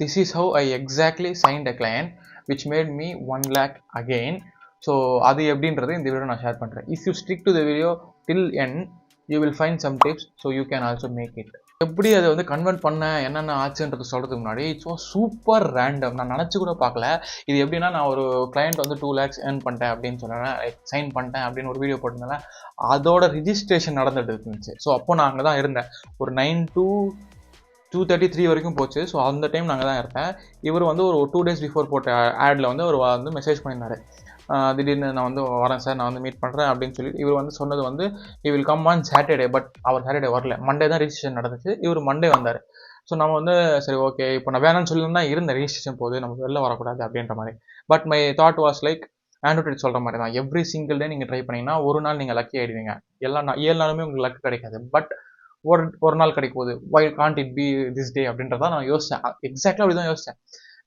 This is how I exactly signed a client which made me 1 lakh again. So அது எப்படின்றது இந்த video நான் share பண்ணுறேன். If you stick to the video till end you will find some tips, so you can also make it. எப்படி அதை வந்து convert பண்ண என்னென்ன ஆச்சுன்றது சொல்கிறதுக்கு முன்னாடி இட்ஸ் சூப்பர் ரேண்டம். நான் நினச்சி கூட பார்க்கல. இது எப்படின்னா, நான் ஒரு கிளையண்ட் வந்து 2 lakhs earn பண்ணிட்டேன் அப்படின்னு சொன்னேன், சைன் பண்ணிட்டேன் அப்படின்னு ஒரு வீடியோ போட்டிருந்தேன். அதோட ரிஜிஸ்ட்ரேஷன் நடந்துட்டு இருந்துச்சு. ஸோ அப்போ நான் அங்கே தான் இருந்தேன். ஒரு 9 to 2:33 வரைக்கும் போச்சு. ஸோ அந்த டைம் நாங்கள் தான் இருந்தேன். இவர் வந்து ஒரு 2 days பிஃபோர் போட்ட ஆடில் வந்து அவர் வந்து மெசேஜ் பண்ணியிருந்தாரு. திடீர்னு நான் வந்து வரேன் சார், நான் வந்து மீட் பண்ணுறேன் அப்படின்னு சொல்லி இவர் வந்து சொன்னது வந்து he will come on Saturday. But அவர் சாட்டர்டே வரல. மண்டே தான் ரிஜிஸ்ட்ரேஷன் நடந்துச்சு. இவர் மண்டே வந்தார். ஸோ நம்ம வந்து சரி ஓகே, இப்போ நான் வேணாம்னு சொல்லி தான் இருந்தேன், ரிஜிஸ்ட்ரேஷன் போகுது, நம்ம வெளில வரக்கூடாது அப்படின்ற மாதிரி. But my thought was like Android சொல்கிற மாதிரி தான், எவ்ரி சிங்கிள் டே நீங்கள் ட்ரை பண்ணிங்கன்னா ஒரு நாள் நீங்கள் லக்கி ஆகிடுவீங்க. 7 நாளுமே உங்களுக்கு லக்கு கிடைக்காது. பட் ஒரு நாள் கிடைக்கும் போது why can't it be this day அப்படின்றதான் நான் யோசித்தேன். எக்ஸாக்டாக அப்படி தான் யோசித்தேன்.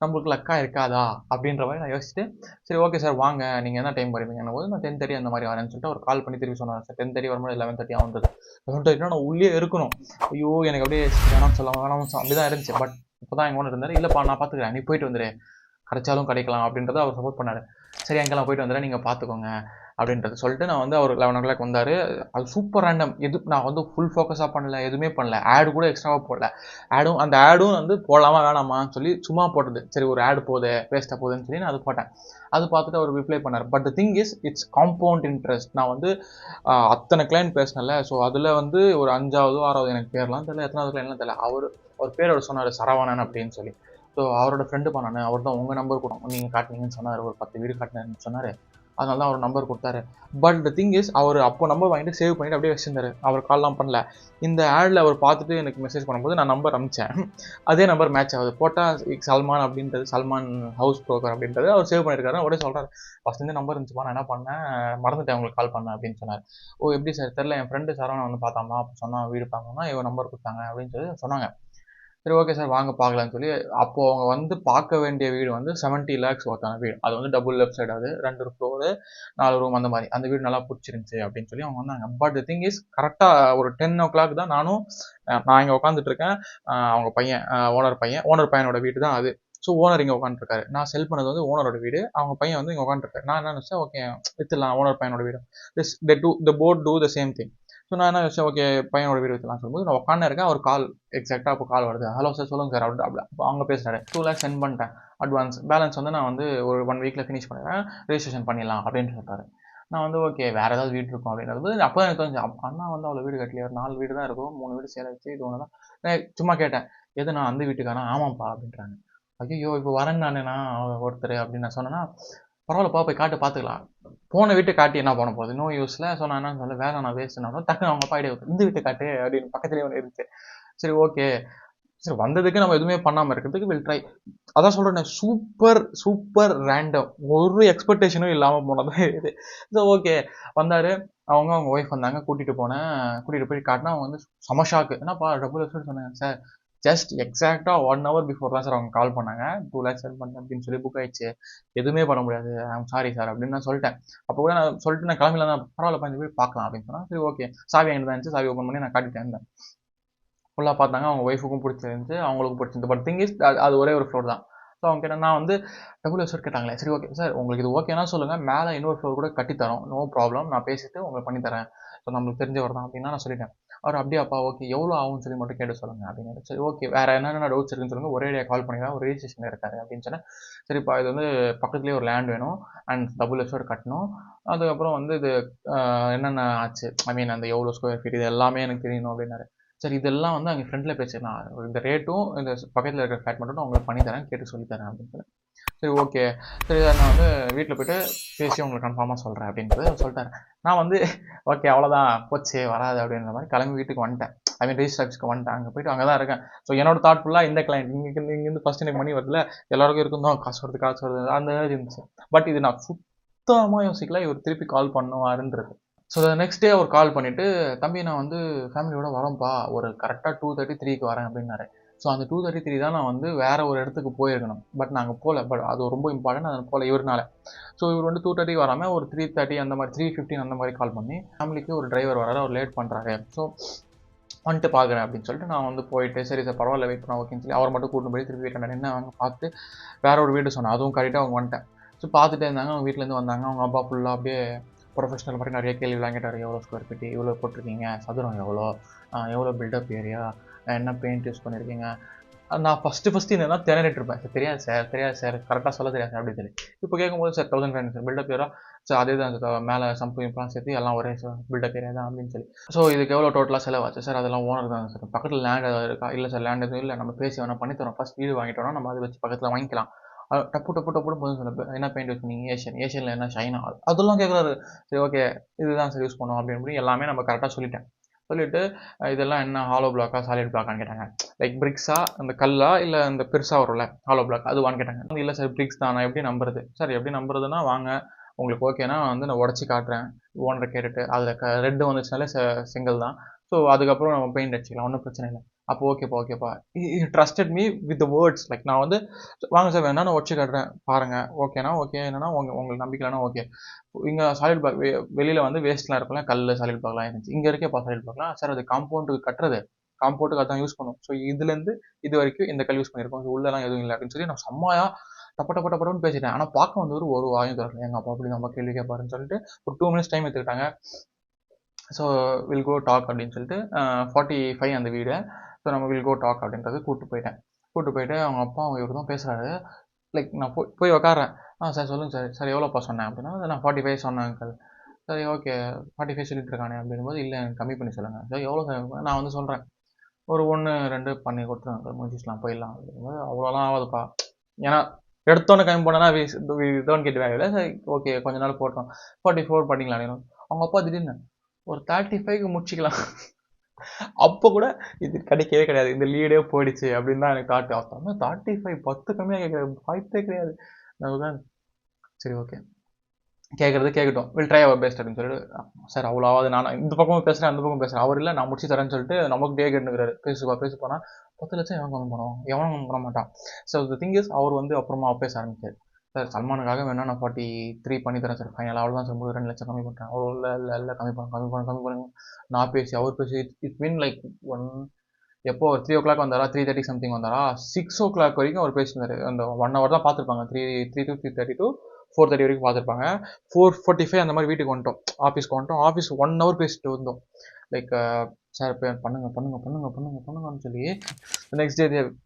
நம்மளுக்கு லக்கா இருக்காதா அப்படின்ற மாதிரி நான் யோசிச்சுட்டு, சரி ஓகே சார் வாங்க, நீங்கள் என்ன டைம் வருவீங்கன்னும் போது நான் 10:30 அந்த மாதிரி வரேன்னு சொல்லிட்டு ஒரு கால் பண்ணி திருப்பி சொன்னார். சார் 10:30 வரும்போது 11:30 ஆகுது. 11:30 நான் உள்ளே இருக்கணும். ஐயோ எனக்கு அப்படியே வேணாம் சொல்லலாம் வேணாம் அப்படி தான் இருந்துச்சு. பட் இப்போ தான் எங்கள் ஓனர் இருந்தார். இல்லைப்பா நான் பார்த்துக்கிறேன், நீ போயிட்டு வந்துடு, கிடைச்சாலும் கிடைக்கலாம் அப்படின்றத அவர் சப்போர்ட் பண்ணார். சரி அங்கெல்லாம் போயிட்டு வந்துடுறேன், நீங்கள் பார்த்துக்கோங்க அப்படின்றது சொல்லிட்டு நான் வந்து அவர் 11 o'clock வந்தார். அது சூப்பர் ரேண்டம். நான் வந்து ஃபுல் ஃபோக்கஸாக பண்ணல, எதுவுமே பண்ணல, ஆடு கூட எக்ஸ்ட்ராவாக போடல. அந்த ஆடும் வந்து போடலாமா வேணாமான்னு சொல்லி சும்மா போட்டது. சரி ஒரு ஆடு போகுது, வேஸ்ட்டாக போகுதுன்னு சொல்லி நான் அது போட்டேன். அது பார்த்துட்டு அவர் ரிப்ளை பண்ணார். But the thing is it's compound interest. நான் வந்து அத்தனை கிளைண்ட் பேசினல. ஸோ அதில் வந்து ஒரு 5வது 6வது எனக்கு பேர்லாம் தெரியல, எத்தனாவது கிளைண்ட்லாம் தெரியல. அவர் பேர் அவர் சொன்னார் சரவணன் அப்படின்னு சொல்லி. ஸோ அவரோட ஃப்ரெண்டு பண்ணானு, அவர் தான் உங்கள் நம்பர் கொடுக்கும் நீங்கள் காட்டினீங்கன்னு சொன்னார். ஒரு 10 வீடு காட்டினேன்னு சொன்னார். அதனால தான் அவர் நம்பர் கொடுத்தாரு. பட் த திங் இஸ் அவர் அப்போ நம்பர் வாங்கிட்டு சேவ் பண்ணிட்டு அப்படியே வச்சிருந்தாரு. அவர் கால்லாம் பண்ணல. இந்த ஆடில் அவர் பார்த்துட்டு எனக்கு மெசேஜ் பண்ணும்போது நான் நம்பர் அனுப்பிச்சேன். அதே நம்பர் மேட்ச் ஆகுது. போட்டால் சல்மான் அப்படின்றது, சல்மான் ஹவுஸ் ப்ரோக்கர் அப்படின்றது அவர் சேவ் பண்ணியிருக்காரு. அவரே சொல்கிறார், ஃபஸ்ட் இந்த நம்பர் இருந்துச்சுப்பா, நான் என்ன பண்ணேன் மறந்துட்டேன் உங்களுக்கு கால் பண்ணேன் அப்படின்னு சொன்னார். ஓ எப்படி சார் தெரில, என் ஃப்ரெண்டு சரவணன் வந்து பார்த்தாமா, அப்போ சொன்னால் வீடு பார்க்கணும்னா இவன் நம்பர் கொடுத்தாங்க அப்படின்னு சொல்லி சொன்னாங்க. சரி ஓகே சார் வாங்க பார்க்கலான்னு சொல்லி அப்போது அவங்க வந்து பார்க்க வேண்டிய வீடு வந்து 70 lakhs ஒருத்தான வீடு. அது வந்து டபுள் லெஃப்ட் சைடு, அது 2 ஃப்ளோரு 4 ரூம் அந்த மாதிரி. அந்த வீடு நல்லா பிடிச்சிருந்துச்சி அப்படின்னு சொல்லி அவங்க வந்தாங்க. பட் தி திங் இஸ் கரெக்டாக ஒரு 10 o'clock தான் நான் இங்கே உட்காந்துட்டு இருக்கேன். அவங்க பையன், ஓனர் பையனோட வீடு தான் அது. ஸோ ஓனர் இங்கே உட்காந்துருக்காரு. நான் செல் பண்ணது வந்து ஓனரோட வீடு, அவங்க பையன் வந்து இங்கே உட்காந்துருக்காரு. நான் என்ன நினச்சேன், ஓகே வித்துலாம் ஓனர் பையனோட வீடு, the both do the same thing. So நான் என்ன யோசிச்சேன், ஓகே பையனோட வீடு வைக்கலாம் சொல்லும்போது நான் உட்காந்து இருக்கேன். ஒரு கால் எக்ஸாக்டாக அப்போ கால் வருது. ஹலோ சார் சொல்லுங்கள் சார் அப்படி அப்போ அவங்க பேசுகிறாரு. 2 lakhs சென்ட் பண்ணிட்டேன் அட்வான்ஸ். பேலன்ஸ் வந்து நான் வந்து ஒரு 1 weekல ஃபினிஷ் பண்ணிடுறேன், ரெஜிஸ்ட்ரேஷன் பண்ணிடலாம் அப்படின்னு சொல்லிட்டாரு. நான் வந்து ஓகே வேறு ஏதாவது வீடு இருக்கும் அப்படின்றது அப்போ தான் எனக்கு தெரிஞ்சு. அண்ணா வந்து அவ்வளோ வீடு கட்டலையா, 4 வீடு தான் இருக்கும், 3 வீடு சேல் ஆச்சு, இது ஒன்று தான். நான் சும்மா கேட்டேன், எது நான் அந்த வீட்டுக்காரன், ஆமாம்ப்பா அப்படின்றாங்க. ஐயோ இப்போ வரேன் நான் ஒருத்தர் அப்படின்னு நான் சொன்னேன்னா, பரவாயில்லப்பா போய் காட்டு பார்த்துக்கலாம். போன வீட்டை காட்டி என்ன பண்ண போகுது, நோ யூஸில். ஸோ நான் என்ன சொல்ல, வேலை நான் வேஸ்ட்னா டக்குன்னு அவங்க அப்பா ஐடியா இந்த வீட்டை காட்டு அப்படின்னு பக்கத்துலேயே ஒன்று இருந்துச்சு. சரி ஓகே, சரி வந்ததுக்கு நம்ம எதுவுமே பண்ணாமல் இருக்கிறதுக்கு வில் ட்ரை. அதான் சொல்கிறேன், சூப்பர் ரேண்டம். ஒரு எக்ஸ்பெக்டேஷனும் இல்லாமல் போனது இது. ஸோ ஓகே வந்தார். அவங்க ஒய்ஃப் வந்தாங்க, கூட்டிகிட்டு போய் காட்டினா அவங்க வந்து செம ஷாக்கு. என்னப்பா டபுள் எக்ஸ்பெக்ட் சொன்னாங்க சார். ஜஸ்ட் எக்ஸாக்டாக 1 hour பிஃபோர் தான் சார் அவங்க கால் பண்ணாங்க. 2 lakhs சென்ட் பண்ணேன் அப்படின்னு சொல்லி புக் ஆயிடுச்சு, எதுவுமே பண்ண முடியாது, ஐம் சாரி சார் அப்படின்னு நான் சொல்லிட்டேன். அப்போ கூட நான் சொல்லிட்டு நான் கிளம்பில தான், பரவாயில்லப்பா இந்த வீடு பார்க்கலாம் அப்படின்னு சொன்னால் சரி ஓகே. சாவி எங்கிட்ட தான் இருந்துச்சு, சாவி ஓப்பன் பண்ணி நான் காட்டிட்டேன் இருந்தேன். ஃபுல்லாக பார்த்தாங்க, அவங்க ஒய்ஃபுக்கும் பிடிச்சிருந்துச்சு, அவங்களுக்கும் பிடிச்சிருந்து. பட் திங் இஸ் அது ஒரே ஒரு ஃப்ளோர் தான். ஸோ அவங்க கேட்டால் நான் வந்து டபுள் எக்ஸ்பெக்ட் கேட்டாங்களே. சரி ஓகே சார் உங்களுக்கு இது ஓகேனா சொல்லுங்கள், மேலே இன்னொரு ஃப்ளோர் கூட கட்டித்தரோம், நோ ப்ராப்ளம், நான் பேசிட்டு உங்களுக்கு பண்ணித்தரேன், ஸோ நம்மளுக்கு தெரிஞ்சவர் தான் அப்படின்னா நான் சொல்லிட்டேன். அவர் அப்படியாப்பா ஓகே எவ்வளோ ஆகும்னு சொல்லி மட்டும் கேட்டு சொல்லுங்கள் அப்படின்னு. சரி ஓகே வேறு என்னென்ன டவுட்ஸ் இருக்குன்னு சொல்லுங்கள், ஒரே ஐடியா கால் பண்ணிடுறேன், ஒரு ரிஜிஸ்ட்ரேஷன் இருக்காரு அப்படின்னு சொன்னேன். சரிப்பா இது வந்து பக்கத்துலேயே ஒரு லேண்ட் வேணும் அண்ட் டபுள் எக்ஸ்பெக்ட் கட்டணும், அதுக்கப்புறம் வந்து இது என்னென்ன ஆச்சு, ஐ மீன் அந்த எவ்வளோ ஸ்கொயர் ஃபீட், இது எல்லாமே எனக்கு தெரியணும் அப்படின்னாரு. சரி இதெல்லாம் வந்து அங்கே ஃப்ரெண்டில் பேசிடலாம், இந்த ரேட்டும் இந்த பக்கத்தில் இருக்கிற ஃப்ளாட் மட்டும் நான் உங்களுக்கு பண்ணித்தரேன், கேட்டு சொல்லித்தரேன் அப்படின்னு சொல்லி. சரி ஓகே சரி சார் நான் வந்து வீட்டில் போய்ட்டு பேசி உங்களுக்கு கன்ஃபார்மாக சொல்கிறேன் அப்படின்றது சொல்லிட்டாரு. நான் வந்து ஓகே அவ்வளோதான் போச்சு வராது அப்படின்ற மாதிரி கிளம்பி வீட்டுக்கு வந்துட்டேன். ஐ மீன் ரெஜிஸ்டர் ஆஃபீஸ்க்கு வந்துட்டேன். அங்கே போய்ட்டு அங்கே தான் இருக்கேன். ஸோ என்னோட தாட் ஃபுல்லாக இந்த கிளைண்ட் இங்கேருந்து ஃபஸ்ட் எனக்கு மணி வருதுல, எல்லாருக்கும் இருக்கும் காசு வருது அந்த இருந்துச்சு. பட் இது நான் சுத்தமாக யோசிக்கல இவர் திருப்பி கால் பண்ணுவாருன்றது. ஸோ நெக்ஸ்ட் டே அவர் கால் பண்ணிவிட்டு, தம்பி நான் வந்து ஃபேமிலியோட வரோம்ப்பா, ஒரு கரெக்டாக 2:33க்கு வரேன் அப்படின்னாரு. ஸோ அந்த 2:33 தான் நான் வந்து வேறு ஒரு இடத்துக்கு போயிருக்கணும். பட் நாங்கள் போகல. பட் அது ரொம்ப இம்பார்ட்டன்ட், அது போகல இவர்னால. ஸோ இவர் வந்து 2:30 வராமல் ஒரு 3:30 அந்த மாதிரி 3:15 அந்த மாதிரி கால் பண்ணி, ஃபேமிலிக்கு ஒரு டிரைவர் வராரு, அவர் லேட் பண்ணுறாரு. ஸோ வந்துட்டு பார்க்குறேன் அப்படின்னு சொல்லிட்டு நான் வந்து போயிட்டு சரி சார் பரவாயில்ல வெயிட் பண்ண ஓகேன்னு சொல்லி அவரை மட்டும் கூட்டு போய் திருப்பி வீட்டில் என்ன அவங்க பார்த்து வேற ஒரு வீடு சொன்னேன். அதுவும் கரெக்டாக அவங்க வந்துட்டேன். ஸோ பார்த்துட்டே இருந்தாங்க. அவங்க வீட்டிலேருந்து வந்தாங்க. அவங்க அப்பா ஃபுல்லாக அப்படியே ப்ரொஃபஷனல் மாதிரி நிறைய கேள்விலாம் கேட்டார். எவ்வளோ ஸ்கொயர் ஃபீட், இவ்வளோ போட்டிருக்கீங்க, சதுரம் எவ்வளோ, எவ்வளோ பில்டப் ஏரியா, என்ன பெயிண்ட் யூஸ் பண்ணியிருக்கீங்க. நான் ஃபஸ்ட்டு என்னன்னா திணறிட்டு இருப்பேன். சார் தெரியாது சார் கரெக்டாக சொல்ல தெரியாது சார் அப்படின்னு சொல்லி. இப்போ கேட்கும்போது sir 1500 sir build up area sir அதே தான் சார் மேலே சம்பு இம்ப்ளான் சேர்த்து எல்லாம் ஒரே சார் பில்டப் ஏரியா தான் அப்படின்னு சொல்லி. ஸோ இதுக்கு எவ்வளோ டோட்டலாக செலவாச்சு சார்? அதெல்லாம் ஓனர் தான் சார். பக்கத்தில் லேண்ட் ஏதாவது இருக்கா? இல்லை சார் லேண்ட் எதுவும் இல்லை, நம்ம பேசி வேணால் பண்ணித்தரோம். ஃபஸ்ட் வீடு வாங்கிட்டோம்னா நம்ம அதை வச்சு பக்கத்தில் வாங்கிக்கலாம். டப்புன்னு போதும் சொன்னப்போ என்ன பெயிண்ட் யூஸ் பண்ணீங்க? ஏஷியனில் என்ன ஷைனா அதெல்லாம் கேட்குறாரு. சரி ஓகே இதுதான் சார் யூஸ் பண்ணுவோம் அப்படின்னு எல்லாமே நம்ம கரெக்டாக சொல்லிட்டேன். சொல்லிவிட்டு இதெல்லாம் என்ன ஹாலோ பிளாக்கா சாலிட் பிளாக்கான்னு கேட்டாங்க. லைக் பிரிக்ஸா அந்த கல்லா இல்லை அந்த பெருசாக வரும்ல ஹாலோ பிளாக் அதுவான்னு கேட்டாங்க. இல்லை சார் பிரிக்ஸ் தான். நான் எப்படி நம்புறது சார்? எப்படி நம்புறதுன்னா வாங்க உங்களுக்கு ஓகேனா வந்து நான் உடச்சி காட்டுறேன் ஓனரை கேட்டுட்டு. அதில் ரெட்டு வந்துச்சுனாலே செங்கல் தான். ஸோ அதுக்கப்புறம் நம்ம பெயிண்ட் அடிச்சிக்கலாம், ஒன்றும் பிரச்சனை இல்லை. அப்போ ஓகேப்பா trusted me with words. Like நான் வந்து வாங்க சார் வேணா நான் உடச்சி காட்டுறேன் பாருங்கள், ஓகேனா ஓகே, என்னன்னா உங்களுக்கு நம்பிக்கலைன்னா ஓகே. இங்கே சாலிட் பிளாக் வெளியில் வந்து வேஸ்ட்லாம் இருக்கலாம், கல் சாலிட் பிளாக்லாம் இருந்துச்சு. இங்கே இருக்கேப்பா சாலிட் பிளாக்லாம் சார் அது காம்பவுண்டுக்கு கட்டுறது, காம்பவுண்டுக்கு அதான் யூஸ் பண்ணும். ஸோ இதுலேருந்து இது வரைக்கும் இந்த கல் யூஸ் பண்ணியிருக்கோம், ஸோ உள்ளெல்லாம் எதுவும் இல்லை அப்படின்னு சொல்லி நான் செம்மையா டப்பட்டப்பட்டப்படன்னு பேசிட்டேன். ஆனால் பார்க்க வந்து ஒரு வாயும் தரல. எங்கள் அப்பா அப்படி நம்ம கேள்வி கேட்பாருன்னு சொல்லிட்டு ஒரு 2 minutes டைம் எடுத்துக்கிட்டாங்க. ஸோ வில் கோ டாக் அப்படின்னு சொல்லிட்டு 45 அந்த வீடு. ஸோ நம்ம வில் கோ டாக் அப்படின்றது கூப்பிட்டு போயிட்டு அவங்க அப்பா அவங்க இவர் தான் பேசுகிறாரு. லைக் நான் போய் உட்காறேன். சார் சொல்லுங்கள் சார் எவ்வளோப்பா சொன்னேன் அப்படின்னா நான் 45 சொன்னேன் அங்கிள். சரி ஓகே 45 சொல்லிட்டு இருக்கானே அப்படின்போது இல்லை எனக்கு கம்மி பண்ணி சொல்லுங்கள் சார். எவ்வளோ சார்? நான் வந்து சொல்கிறேன் ஒரு 1 2 பண்ணி கொடுத்துருங்க சார், முடிச்சிக்கலாம் போயிடலாம் அப்படிங்கும்போது அவ்வளோலாம் ஆகாதுப்பா. ஏன்னா எடுத்தோன்னே கம்மி பண்ணனா டோன்ட் கெட் வேல்யூ இல்லை. சரி ஓகே கொஞ்ச நாள் போட்டோம் 44 பண்ணிக்கலாம். அவங்க அப்பா திடீர்னு ஒரு 35க்கு முடிச்சிக்கலாம். அப்போ கூட இது கிடைக்கவே கிடையாது, இந்த லீடே போயிடுச்சு அப்படின்னு தான் எனக்கு தாட். அவன் 35 10 கம்மியாக கேட்குறது வாய்ப்பே கிடையாது. நான் சரி ஓகே கேட்கட்டும், வில் ட்ரை அவர் பெஸ்ட் அப்படின்னு சொல்லிட்டு சார் அவ்வளோவாது நான் இந்த பக்கமும் பேசுகிறேன் அந்த பக்கம் பேசுகிறேன். அவர் இல்லை நான் முடிச்சு தரேன்னு சொல்லிட்டு நமக்கு டே கேட்டுக்கிறாரு. பேச போனால் 10 லட்சம் எவன் கம்மி பண்ணுவோம், எவனும் பண்ண மாட்டான். ஸோ த திங் இஸ் அவர் வந்து அப்புறமா பேச ஆரம்பிச்சார். சார் சல்மானுக்காக வேணா நான் 43 பண்ணி தரேன் சார் ஃபைனல், அவ்வளோதான் சார் 2 லட்சம் கம்மி பண்ணுறேன். அவ்வளோ இல்லை கம்மி பண்ணுங்க. நான் பேசி அவர் பேசி இட்ஸ் மீன் லைக் எப்போ 3 o'clock வந்தாரா 3:30 சம்திங் வந்தாரா 6 o'clock வரைக்கும் அவர் பேசினார். அந்த 1 hour தான் பார்த்துருப்பாங்க. 3 to 3:30 to 4:30 வரைக்கும் பார்த்துருப்பாங்க. 4:45 அந்த மாதிரி வீட்டுக்கு வந்துட்டோம், ஆஃபீஸ்க்கு வந்துட்டோம். ஆஃபீஸ் 1 hour பேசிட்டு வந்தோம். லைக் சார் பண்ணுங்கன்னு சொல்லி next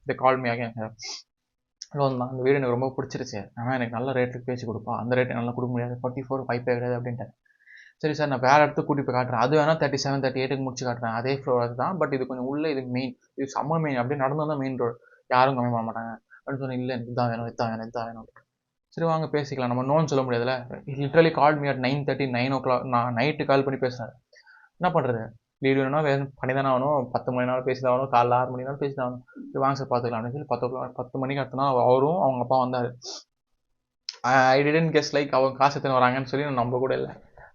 day call me again. Sir loan தான், அந்த வீடு எனக்கு ரொம்ப பிடிச்சிருச்சு, ஆனால் எனக்கு நல்ல ரேட்டுக்கு பேசி கொடுப்பா, அந்த ரேட்டு நல்லா கொடுக்க முடியாது, 44 5 கிடையாது அப்படின்ட்டு. சரி சார் நான் வேறு இடத்துக்கு கூட்டி போய் காட்டுறேன், அது வேணால் 37 38க்கு முடிச்சு காட்டுறேன், அதே ஃப்ளோர் தான், பட் இது கொஞ்சம் உள்ளே, இது மெயின், இது செம்ம மெயின், அப்படியே நடந்து தான் மெயின் ரோடு, யாரும் கம்மி பண்ண மாட்டாங்க அப்படின்னு சொன்னேன். இல்லை எனக்கு இதான் வேணும். சரி வாங்க பேசிக்கலாம், நம்ம நோன்னு சொல்ல முடியாதுல்ல. Literally call me at 9:30 9 o'clock நான் நைட்டு கால் பண்ணி பேசுகிறேன். என்ன பண்ணுறது, லீடு வேணும்னா வேணும் பண்ணி தானே ஆகணும், 10 மணினாலும் பேசி தான் ஆகணும், காலைல 6 மணினாலும் பேசி தான் ஆகணும். சரி வாங்க சார் பார்த்துக்கலாம் அப்படின்னு சொல்லி 10 மணிக்கு அடுத்தனா அவரும் அவங்க அப்பா வந்தார். ஐ டிடன்ட் கெஸ் லைக் அவங்க காசு எத்தனை வராங்கன்னு சொல்லி நான் நம்ப கூட இல்லை.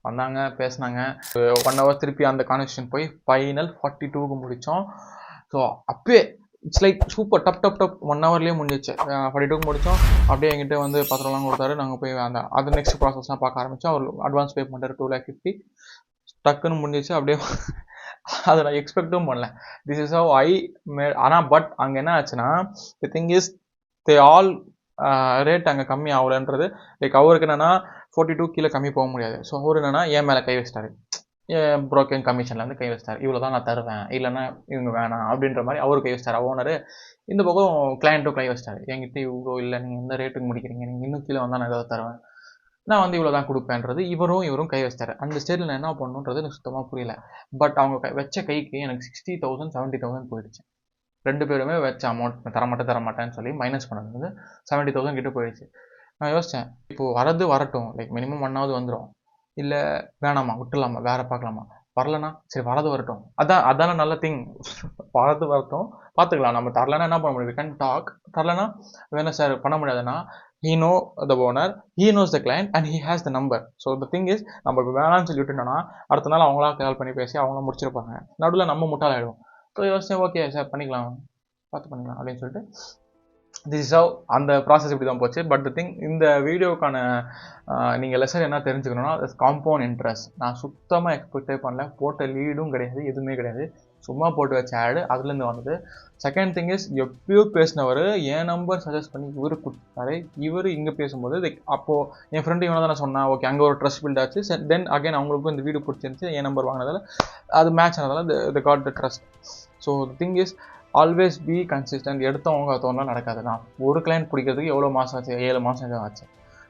வந்தாங்க பேசினாங்க 1 hour, திருப்பி அந்த கான்வர்சேஷன் போய் ஃபைனல் 42க்கு முடித்தோம். ஸோ அப்பயே இட்ஸ் லைக் சூப்பர் டப் 1 hourலேயே முடிஞ்சிச்சு. 42க்கு முடித்தோம். அப்படியே எங்கிட்ட வந்து பத்திரம்லாம் கொடுத்தாரு. நாங்கள் போய் அது நெக்ஸ்ட் ப்ராசஸ்லாம் பார்க்க ஆரம்பித்தோம். அவர் அட்வான்ஸ் பே பண்ணிட்டார் 2,50,000 டக்குன்னு முடிஞ்சிச்சு. அப்படியே அதை நான் எக்ஸ்பெக்டும் பண்ணல. This is how I made. ஆனால் பட் அங்கே என்ன ஆச்சுன்னா, the thing is they all rate அங்கே கம்மி ஆகலன்றது. லைக் அவருக்கு என்னென்னா 42 கீழே கம்மி போக முடியாது. ஸோ அவர் என்னென்னா என் மேலே கை வச்சிட்டாரு, ப்ரோக்கரிங் கமிஷனில் வந்து கை வச்சிட்டார். இவ்வளோ தான் நான் தருவேன், இல்லைன்னா இவங்க வேணாம் அப்படின்ற மாதிரி அவர் கை வச்சிட்டார் ஓனரு. இந்த பக்கம் கிளைண்ட்டும் கை வச்சிட்டாரு. என்கிட்ட இவ்வளோ இல்லை, நீங்கள் எந்த ரேட்டுக்கு முடிக்கிறீங்க, நீங்கள் இன்னும் கீழே வந்தால் நான் ஏதாவது தருவேன், நான் வந்து இவ்வளோ தான் கொடுப்பேன்றது இவரும் கை வச்சிட்டாரு. அந்த ஸ்டேட்டில் நான் என்ன பண்ணுன்றது எனக்கு சுத்தமாக புரியல. பட் அவங்க வச்ச கைக்கு எனக்கு 60,000 70,000 போயிடுச்சு. 2 பேருமே வச்ச அமௌண்ட் தரமாட்டேன்னு சொல்லி மைனஸ் பண்ணது 70,000 கிட்ட போயிடுச்சு. நான் யோசித்தேன், இப்போது வரட்டும், லைக் மினிமம் 1 hour வந்துடும், இல்லை வேணாமா விட்டுலாமா வேறு பார்க்கலாமா, வரலன்னா சரி வரட்டும், அதான நல்ல திங், வரட்டும் பார்த்துக்கலாம், நம்ம தரலன்னா என்ன பண்ண முடியும், கேன் டாக். தரலன்னா வேணா சார் பண்ண முடியாதுன்னா he know the owner, he knows the client and he has the number. So the thing is நம்ம வேணாம்னு சொல்லி விட்டுட்டோம்னா அடுத்த நாள் அவங்களா கால் பண்ணி பேசி அவங்கள முடிச்சிருப்பாங்க, நடுவில் நம்ம முட்டாளாயிடும். ஸோ யோசிச்சேன் ஓகே சார் பண்ணிக்கலாம் அப்படின்னு சொல்லிட்டு திஸ் இஸ் ஹவ் அந்த ப்ராசஸ் இப்படி தான் போச்சு. பட் த திங், இந்த வீடியோக்கான நீங்கள் லெசன் என்ன தெரிஞ்சுக்கணும்னா காம்பவுண்ட் இன்ட்ரெஸ்ட் நான் சுத்தமாக எக்ஸ்பெக்டே பண்ணல. போட்ட லீடும் கிடையாது, எதுவுமே கிடையாது. சும்மா போட்டு வச்ச ஆடு அதுலேருந்து வந்தது. செகண்ட் திங் இஸ் எப்பயோ பேசினவர் என் நம்பர் சஜஸ்ட் பண்ணி இவர் கொடுத்தாரு. இவர் இங்கே பேசும்போது லைக் அப்போது என் ஃப்ரெண்டு இவனை தான் நான் சொன்னேன். ஓகே அங்கே ஒரு ட்ரஸ்ட் பில்ட் ஆச்சு. தென் அகைன் அவங்களுக்கும் இந்த வீடியோ பிடிச்சிருந்துச்சு. என் நம்பர் வாங்கினதால அது மேட்ச் ஆனதால they got the trust. So thing is always be consistent. எடுத்தவங்க அடுத்தவங்களாம் நடக்காது தான். ஒரு கிளைண்ட் பிடிக்கிறதுக்கு எவ்வளோ மாதம் ஆச்சு? 7 மாதம் தான் ஆச்சு.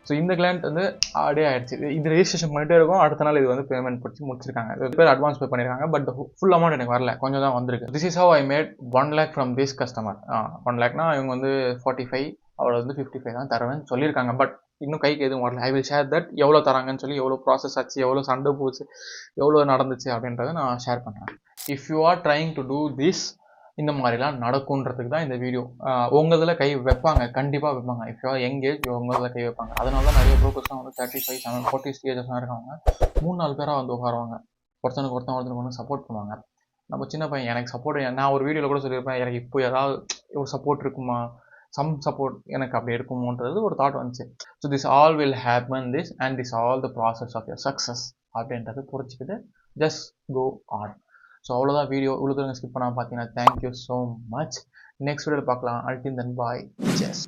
ஸோ இந்த கிளைண்ட் வந்து அப்படியே ஆயிடுச்சு. இது ரெஜிஸ்ட்ரேஷன் பண்ணிட்டே இருக்கும். அடுத்த நாள் இது வந்து பேமெண்ட் பிடிச்சி முடிச்சிருக்காங்க. இது பேர் அட்வான்ஸ் பே பண்ணியிருக்காங்க. பட் ஃபுல் அமௌண்ட் எனக்கு வரல, கொஞ்சம் தான் வந்திருக்கு. This is how I made 1 lakh from this customer. 1 lakhனா இவங்க வந்து 45, அவள் வந்து 55 தான் தருவேன்னு சொல்லியிருக்காங்க. பட் இன்னும் கைக்கு எதுவும் வரல. ஐ வில் ஷேர் தட் எவ்வளோ தராங்கன்னு சொல்லி, எவ்வளோ ப்ராசஸ் ஆச்சு, எவ்வளோ சண்டை போச்சு, எவ்வளோ நடந்துச்சு அப்படின்றத நான் ஷேர் பண்ணுறேன். If you are trying to do this, இந்த மாதிரிலாம் நடக்குன்றதுக்கு தான் இந்த வீடியோ. உங்கள் இதில் கை வைப்பாங்க, கண்டிப்பாக வைப்பாங்க. If you are young age உங்கள் இதில் கை வைப்பாங்க. அதனால தான் நிறைய ப்ரோக்கர்ஸ்லாம் வந்து 35, 7, 40 ஸ்டேஜஸ்லாம் இருக்காங்க. 3-4 பேராக வந்து உட்காருவாங்க. ஒருத்தனுக்கு ஒருத்தன் சப்போர்ட் பண்ணுவாங்க. நம்ம சின்ன பையன், எனக்கு சப்போர்ட், நான் ஒரு வீடியோவில் கூட சொல்லியிருப்பேன், எனக்கு இப்போ ஏதாவது ஒரு சப்போர்ட் இருக்குமா, சம் சப்போர்ட் எனக்கு அப்படி இருக்குமோன்றது ஒரு தாட் வந்துச்சு. So this all will happen this and this all the process of your success அப்படின்றது புரிஞ்சுக்கிட்டு ஜஸ்ட் கோ ஆன். ஸோ அவ்வளோதான் வீடியோ. இவ்வளோ தூரம் ஸ்கிப் பண்ணாமல் பார்த்தீங்கன்னா தேங்க்யூ ஸோ மச். நெக்ஸ்ட் வீடியோவில் பார்க்கலாம். அல்டில் தென் பாய். ஜெஸ்.